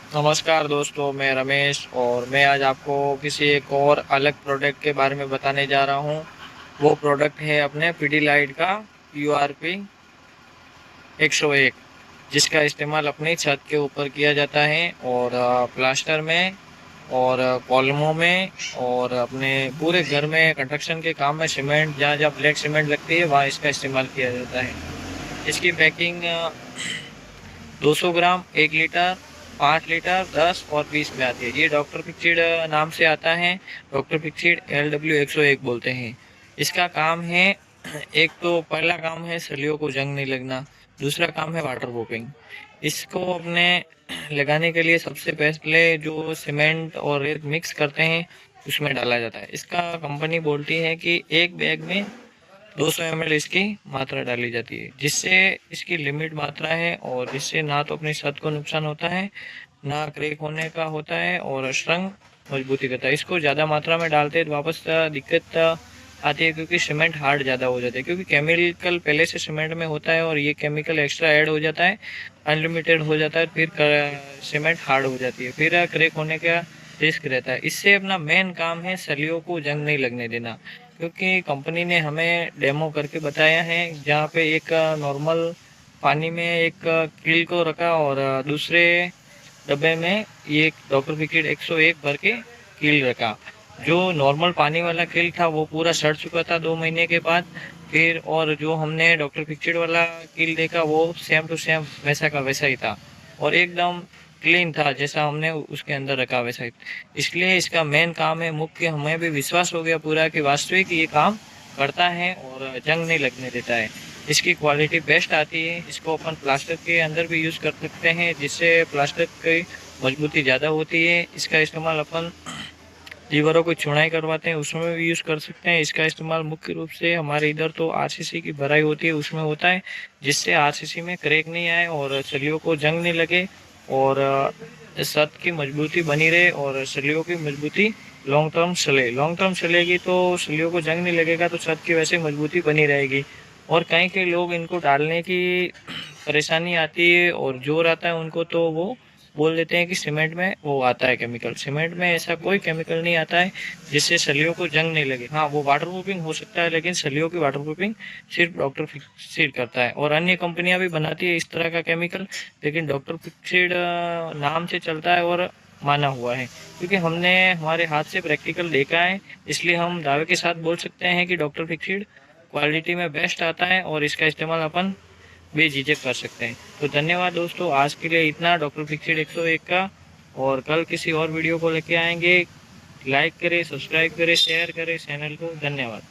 नमस्कार दोस्तों, मैं रमेश और मैं आज आपको किसी एक और अलग प्रोडक्ट के बारे में बताने जा रहा हूँ। वो प्रोडक्ट है अपने पीडीलाइट का यूआरपी 101, जिसका इस्तेमाल अपनी छत के ऊपर किया जाता है और प्लास्टर में और कॉलमों में और अपने पूरे घर में कंस्ट्रक्शन के काम में सीमेंट जहाँ जहाँ ब्लैक सीमेंट लगती है वहाँ इसका इस्तेमाल किया जाता है। इसकी पैकिंग 200 ग्राम, 1 लीटर, 5 लीटर, 10 और 20 में आती है। ये डॉक्टर फिक्सिड नाम से आता है। डॉक्टर फिक्सिड LW101 बोलते हैं। इसका काम है, एक तो पहला काम है सलियों को जंग नहीं लगना। दूसरा काम है वाटर प्रूफिंग। इसको अपने लगाने के लिए सबसे पहले जो सीमेंट और रेत मिक्स करते हैं उसमें डाला जाता है। इसका कंपनी बोलती है कि एक बैग में 200 ml इसकी मात्रा डाली जाती है, जिससे इसकी लिमिट मात्रा है और इससे ना तो अपनी छत को नुकसान होता है, ना क्रैक होने का होता है और स्ट्रंग मजबूती करता है। इसको ज़्यादा मात्रा में डालते हैं तो वापस दिक्कत आती है, क्योंकि सीमेंट हार्ड ज़्यादा हो जाता है, क्योंकि केमिकल पहले से सीमेंट में होता है और ये केमिकल एक्स्ट्रा ऐड हो जाता है, अनलिमिटेड हो जाता है, फिर सीमेंट हार्ड हो जाती है, फिर क्रैक होने का रिस्क रहता है। इससे अपना मेन काम है सलियों को जंग नहीं लगने देना, क्योंकि कंपनी ने हमें डेमो करके बताया है, जहाँ पे एक नॉर्मल पानी में एक कील को रखा और दूसरे डब्बे में ये डॉक्टर फिक्सिड 101 भर के कील रखा। जो नॉर्मल पानी वाला कील था वो पूरा सड़ चुका था 2 महीने के बाद। फिर और जो हमने डॉक्टर फिक्सिड वाला कील देखा वो सेम टू सेम वैसा का वैसा ही था और एकदम क्लीन था, जैसा हमने उसके अंदर रखा वैसा ही। इसलिए इसका मेन काम है मुख्य, हमें भी विश्वास हो गया पूरा कि वास्तविक ये काम करता है और जंग नहीं लगने देता है। इसकी क्वालिटी बेस्ट आती है। इसको अपन प्लास्टर के अंदर भी यूज़ कर सकते हैं, जिससे प्लास्टर की मजबूती ज़्यादा होती है। इसका इस्तेमाल अपन दीवारों को चुनाई करवाते हैं उसमें भी यूज़ कर सकते हैं। इसका इस्तेमाल मुख्य रूप से हमारे इधर तो आरसीसी की भराई होती है उसमें होता है, जिससे आरसीसी में क्रैक नहीं आए और सलियों को जंग नहीं लगे और छत की मजबूती बनी रहे और सलियों की मजबूती लॉन्ग टर्म चलेगी तो सलियों को जंग नहीं लगेगा, तो छत की वैसे मजबूती बनी रहेगी। और कई कई लोग इनको डालने की परेशानी आती है और जोर आता है उनको, तो वो बोल देते हैं कि सीमेंट में वो आता है केमिकल। सीमेंट में ऐसा कोई केमिकल नहीं आता है जिससे सलियों को जंग नहीं लगे। हाँ, वो वाटर प्रूफिंग हो सकता है, लेकिन सलियों की वाटर प्रूफिंग सिर्फ डॉक्टर फिक्सिड करता है और अन्य कंपनियां भी बनाती है इस तरह का केमिकल, लेकिन डॉक्टर फिक्सिड नाम से चलता है और माना हुआ है, क्योंकि हमने हमारे हाथ से प्रैक्टिकल देखा है। इसलिए हम दावे के साथ बोल सकते हैं कि डॉक्टर फिक्सिड क्वालिटी में बेस्ट आता है और इसका इस्तेमाल अपन बेझिझक कर सकते हैं। तो धन्यवाद दोस्तों, आज के लिए इतना डॉक्टर फिक्सिड 101 का। और कल किसी और वीडियो को लेके आएंगे। लाइक करें, सब्सक्राइब करें, शेयर करें चैनल को। धन्यवाद।